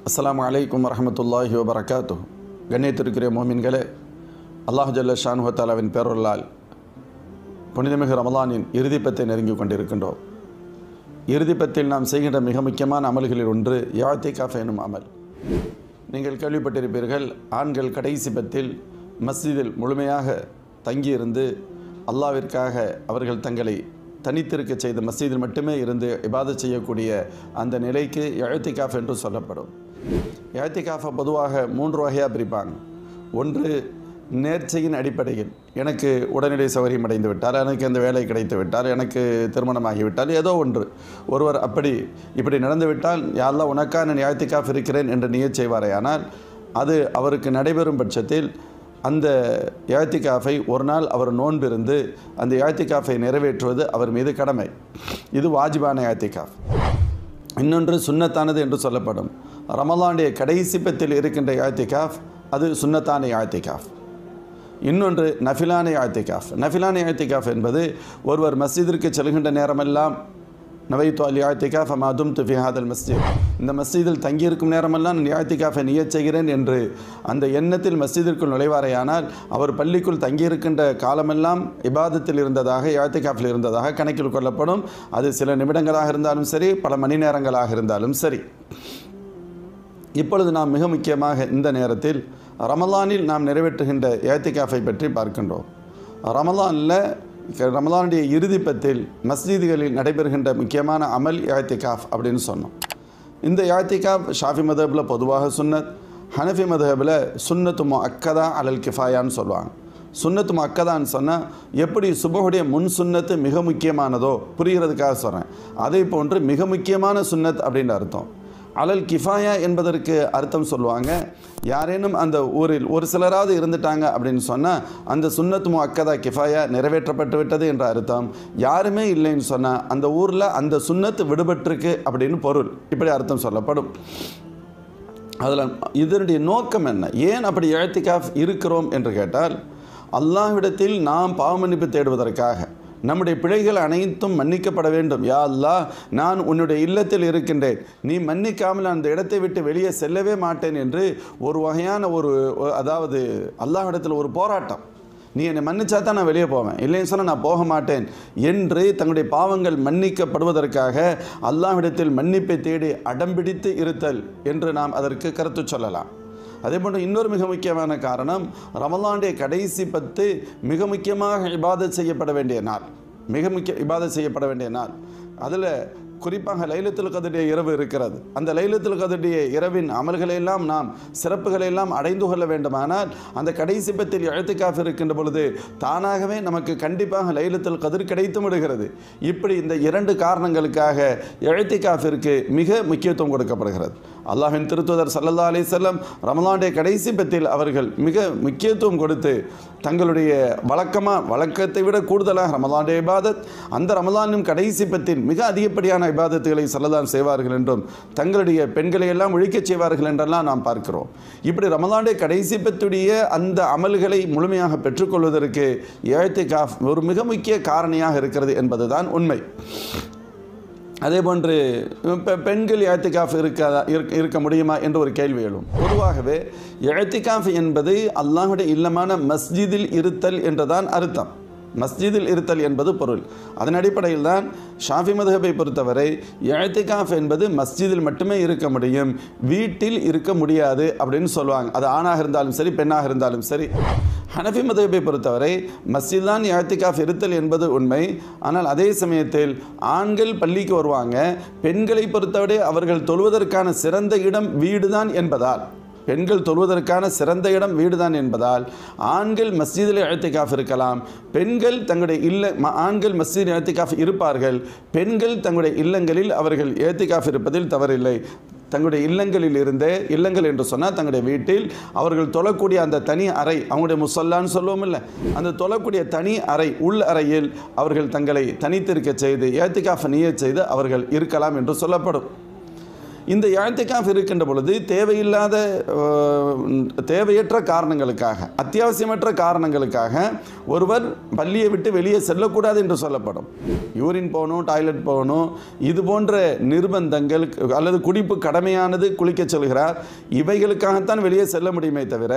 அஸ்ஸலாமு அலைக்கும் வரஹ்மத்துல்லாஹி வபரகாத்துஹு. கண்ணியத்திற்குரிய மோமின்களே, அல்லாஹ் ஜல்ல ஷானுஹு தஆலாவின் பேரருளால் புனிதமிகு ரமலானின் இறுதிப்பத்தை நெருங்கி கொண்டிருக்கின்றோம். இறுதிப்பத்தில் நாம் செய்கின்ற மிக முக்கியமான அமல்களில் ஒன்று இஅ்திகாஃப் எனும் அமல். நீங்கள் கேள்விப்பட்டிருப்பீர்கள், ஆண்கள் கடைசி பத்தில் மஸ்ஜிதில் முழுமையாக தங்கியிருந்து அல்லாஹ்விற்காக அவர்கள் தங்களை தனித்திருக்க செய்த மஸ்ஜிதில் மட்டுமே இருந்து இபாதத் செய்யக்கூடிய அந்த நிலைக்கு இஅ்திகாஃப் என்று சொல்லப்படும். இஅ்திகாஃபை பொதுவாக 3 வகையாக பிரிப்பாங்க. ஒன்று, நேர்ச்சையின் அடிப்படையில் எனக்கு உடனடி சௌகரியம் அடைந்து விட்டால், எனக்கு அந்த வேலை கிடைத்து விட்டால், எனக்கு திருமணமாகிவிட்டால், ஏதோ ஒருவர் இப்படி நடந்துவிட்டால் யா அல்லாஹ் உனக்காக நான் இஅ்திகாஃப் இருக்கிறேன் என்று நியத் செய்வாரே, ஆனால் அது அவருக்கு நடைபெறும் பட்சத்தில் அந்த இஅ்திகாஃபை ஒரு நாள் அவர் நோன்பிருந்து அந்த இஅ்திகாஃபை நிறைவேற்றுவது அவர் மீது கடமை. இது வாஜிபான இஅ்திகாஃப். இன்னொன்று சுன்னத்தானது என்று சொல்லப்படும். ரமலானுடைய கடைசி பத்தில் இருக்கின்ற இஅ்திகாஃப் அது சுன்னத்தான இஅ்திகாஃப். இன்னொன்று நஃபிலான இஅ்திகாஃப். நஃபிலான இஅ்திகாஃப் என்பது ஒருவர் மஸ்ஜிதிற்கு செல்கின்ற நேரமெல்லாம் நவைத்து அல் இஅ்திகாஃப மா தும்து ஃபீ ஹாதல் மஸ்ஜித், இந்த மஸ்ஜிதில் தங்கியிருக்கும் நேரமெல்லாம் நான் இஅ்திகாஃபை நியத் செய்கிறேன் என்று அந்த எண்ணத்தில் மஸ்ஜிதிற்குள் நுழைவாரேயானால் அவர் பள்ளிக்குள் தங்கியிருக்கின்ற காலமெல்லாம் இபாதத்தில் இருந்ததாக, இஅ்திகாஃபில் இருந்ததாக கணக்கில் கொள்ளப்படும். அது சில நிமிடங்களாக இருந்தாலும் சரி, பல மணி நேரங்களாக இருந்தாலும் சரி. இப்பொழுது நாம் மிக முக்கியமாக இந்த நேரத்தில் ரமலானில் நாம் நிறைவேற்றுகின்ற இஅ்திகாஃபை பற்றி பார்க்கின்றோம். ரமலானுடைய இறுதிப்பத்தில் மஸ்ஜிதுகளில் நடைபெறுகின்ற முக்கியமான அமல் இஅ்திகாஃப் அப்படின்னு சொன்னோம். இந்த இஅ்திகாஃப் ஷாஃபி மதஹபில் பொதுவாக சுன்னத், ஹனஃபி மதஹபில் சுன்னத்து முஅக்கதா அலல் கிஃபாயான்னு சொல்லுவாங்க. சுன்னத்து முஅக்கதான்னு சொன்னால் எப்படி சுபஹுடைய முன் சுன்னத்து மிக முக்கியமானதோ புரிகிறதுக்காக சொல்கிறேன், அதே போன்று மிக முக்கியமான சுன்னத் அப்படின்ற அர்த்தம். அலல் கிஃபாயா என்பதற்கு அர்த்தம் சொல்லுவாங்க, யாரேனும் அந்த ஊரில் ஒரு சிலராவது இருந்துட்டாங்க அப்படின்னு சொன்னால் அந்த சுன்னத்து முஅக்கதா கிஃபாயா நிறைவேற்றப்பட்டு விட்டது என்ற அர்த்தம். யாருமே இல்லைன்னு சொன்னால் அந்த ஊரில் அந்த சுன்னத்து விடுபட்டிருக்கு அப்படின்னு பொருள். இப்படி அர்த்தம் சொல்லப்படும். அதில் இதனுடைய நோக்கம் என்ன, ஏன் அப்படி இஅ்திகாஃப் இருக்கிறோம் என்று கேட்டால், அல்லாஹ்விடத்தில் நாம் பாவமன்னிப்பு தேடுவதற்காக, நம்முடைய பிழைகள் அனைத்தும் மன்னிக்கப்பட வேண்டும். யா அல்லாஹ், நான் உன்னுடைய இல்லத்தில் இருக்கின்றேன், நீ மன்னிக்காமல் அந்த இடத்தை விட்டு வெளியே செல்லவே மாட்டேன் என்று ஒரு வகையான அதாவது அல்லாஹ்விடத்தில் ஒரு போராட்டம். நீ என்னை மன்னிச்சா தான் நான் வெளியே போவேன், இல்லைன்னு சொன்னால் நான் போக மாட்டேன் என்று தங்களுடைய பாவங்கள் மன்னிக்கப்படுவதற்காக அல்லாஹ்விடத்தில் மன்னிப்பை தேடி அடம்பிடித்து இருத்தல் என்று நாம் அதற்கு கருத்து சொல்லலாம். அதே போன்று இன்னொரு மிக முக்கியமான காரணம், ரமலானுடைய கடைசி 10 மிக முக்கியமாக இபாதத் செய்யப்பட வேண்டிய நாள், இபாதத் செய்யப்பட வேண்டிய நாள். அதில் குறிப்பாக லைலத்துல் கத்ருடைய இரவு இருக்கிறது. அந்த லைலத்துல் கத்ருடைய இரவின் அமல்களையெல்லாம் நாம் சிறப்புகளையெல்லாம் அடைந்து கொள்ள வேண்டுமானால் அந்த கடைசி 10 இஅ்திகாஃப் இருக்கின்ற பொழுது தானாகவே நமக்கு கண்டிப்பாக லைலத்துல் கத்ர் கிடைத்து விடுகிறது. இப்படி இந்த 2 காரணங்களுக்காக இஅ்திகாஃபிற்கு மிக முக்கியத்துவம் கொடுக்கப்படுகிறது. அல்லாஹ்வின் திருத்தூதர் ஸல்லல்லாஹு அலைஹி வஸல்லம் ரமலானுடைய கடைசி 10 அவர்கள் மிக முக்கியத்துவம் கொடுத்து தங்களுடைய வழக்கத்தை விட கூடுதலாக ரமலானுடைய இபாதத், அந்த ரமலானின் கடைசி 10 மிக அதிகப்படியான இபாதத்துகளை ஸல்லல்லாஹு செய்வார்கள் என்றும் தங்களுடைய பெண்களை எல்லாம் ஒழிக்கச் செய்வார்கள் என்றெல்லாம் நாம் பார்க்கிறோம். இப்படி ரமலானுடைய கடைசி 10 அந்த அமல்களை முழுமையாக பெற்றுக்கொள்வதற்கு இஅ்திகாஃப் ஒரு மிக முக்கிய காரணியாக இருக்கிறது என்பதுதான் உண்மை. அதே போன்று பெண்கள் இஅ்திகாஃப் இருக்க முடியுமா என்ற ஒரு கேள்வி எழும். பொதுவாகவே இஅ்திகாஃப் என்பது அல்லாஹ்வுடைய இல்லமான மஸ்ஜிதில் இருத்தல் என்றுதான் அர்த்தம். மஸ்ஜிதில் இருத்தல் என்பது பொருள். அதன் அடிப்படையில் தான் ஷாஃபி மதஹபை பொறுத்தவரை இஅ்திகாஃப் என்பது மஸ்ஜிதில் மட்டுமே இருக்க முடியும், வீட்டில் இருக்க முடியாது அப்படின்னு சொல்லுவாங்க. அது ஆணாக இருந்தாலும் சரி, பெண்ணாக இருந்தாலும் சரி. ஹனஃபி மதஹபை பொறுத்தவரை மஸ்ஜித் தான் இஅ்திகாஃப் இருத்தல் என்பது உண்மை. ஆனால் அதே சமயத்தில் ஆண்கள் பள்ளிக்கு வருவாங்க, பெண்களை பொறுத்தவரை அவர்கள் தொழுவதற்கான சிறந்த இடம் வீடுதான் என்பதால், பெண்கள் தொழுவதற்கான சிறந்த இடம் வீடுதான் என்பதால் ஆண்கள் மஸ்ஜிதில் இஅ்திகாஃப் இருக்கலாம், பெண்கள் தங்களுடைய ஆண்கள் மஸ்ஜிதில் இஅ்திகாஃப் இருப்பார்கள், பெண்கள் தங்களுடைய இல்லங்களில் அவர்கள் இஅ்திகாஃப் இருப்பதில் தவறில்லை. தங்களுடைய இல்லங்கள் என்று சொன்னால் தங்களுடைய வீட்டில் அவர்கள் தொழக்கூடிய அந்த தனி அறை, அவங்களுடைய முஸல்லான்னு சொல்லுவோம் இல்லை, அந்த தொழக்கூடிய தனி அறை, உள் அறையில் அவர்கள் தங்களை தனித்திருக்க செய்து இஅ்திகாஃப் நியத் செய்து அவர்கள் இருக்கலாம் என்று சொல்லப்படும். இந்த இஅ்திகாஃப் இருக்கின்ற பொழுது தேவையற்ற காரணங்களுக்காக, அத்தியாவசியமற்ற காரணங்களுக்காக ஒருவர் பள்ளியை விட்டு வெளியே செல்லக்கூடாது என்று சொல்லப்படும். யூரின் போகணும், டாய்லெட் போகணும், இது போன்ற நிர்பந்தங்கள் அல்லது குடிப்பு கடமையானது, குளிக்க செல்கிறார், இவைகளுக்காகத்தான் வெளியே செல்ல முடியுமே தவிர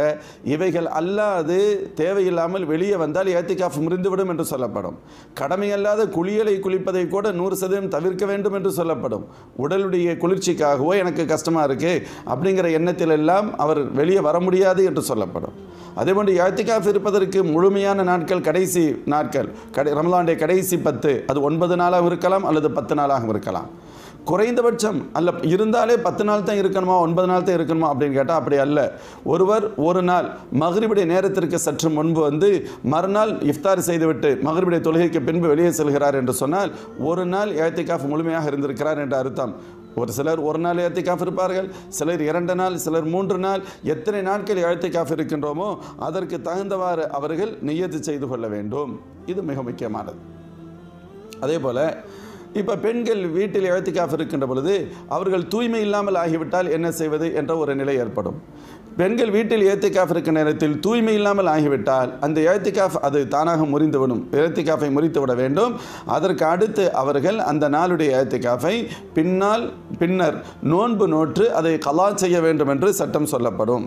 இவைகள் அல்லாது தேவையில்லாமல் வெளியே வந்தால் இஅ்திகாஃப் முறிந்துவிடும் என்று சொல்லப்படும். கடமையல்லாத குளியலை குளிப்பதை கூட 100% தவிர்க்க வேண்டும் என்று சொல்லப்படும். உடலுடைய குளிர்ச்சிக்காகவோ எனக்கு கஷ்டமாக இருக்கு அப்படிங்கிற எண்ணத்தில் எல்லாம் அவர் வெளியே வர முடியாது என்று சொல்லப்படும். அதேபோன்று இஅ்திகாஃப் இருப்பதற்கு முழுமையான நாட்கள் கடைசி நாட்கள், ரமலானுடைய கடைசி 10, அது 9 நாளாக இருக்கலாம் அல்லது 10 நாளாக இருக்கலாம். குறைந்தபட்சம் அல்ல இருந்தாலே 10 நாள் தான் இருக்கணுமா, 9 நாள் தான் இருக்கணுமா அப்படின்னு கேட்டால் அப்படி அல்ல. ஒருவர் ஒரு நாள் மக்ரிபுடைய நேரத்திற்கு சற்று முன்பு வந்து மறுநாள் இஃப்தார் செய்துவிட்டு மக்ரிபுடைய தொழுகைக்கு பின்பு வெளியே செல்கிறார் என்று சொன்னால் ஒரு நாள் இஅ்திகாஃப் முழுமையாக இருந்திருக்கிறார் என்ற அர்த்தம். ஒரு சிலர் ஒரு நாள் இஅ்திகாஃப் இருப்பார்கள், சிலர் 2 நாள், சிலர் 3 நாள். எத்தனை நாட்கள் இஅ்திகாஃப் இருக்கின்றோமோ அதற்கு தகுந்தவாறு அவர்கள் நியத்து செய்து கொள்ள வேண்டும். இது மிக முக்கியமானது. அதே போல் இப்போ பெண்கள் வீட்டில் இஅ்திகாஃப் இருக்கின்ற பொழுது அவர்கள் தூய்மை இல்லாமல் ஆகிவிட்டால் என்ன செய்வது என்ற ஒரு நிலை ஏற்படும். பெண்கள் வீட்டில் இஅ்திகாஃப் இருக்கின்ற நேரத்தில் தூய்மை இல்லாமல் ஆகிவிட்டால் அந்த இஅ்திகாஃப் அது தானாக முறிந்துவிடும். இஅ்திகாஃபை முறித்துவிட வேண்டும். அதற்கு அடுத்து அவர்கள் அந்த நாளுடைய இஅ்திகாஃபை பின்னர் நோன்பு நோற்று அதை கலா செய்ய வேண்டும் என்று சட்டம் சொல்லப்படும்.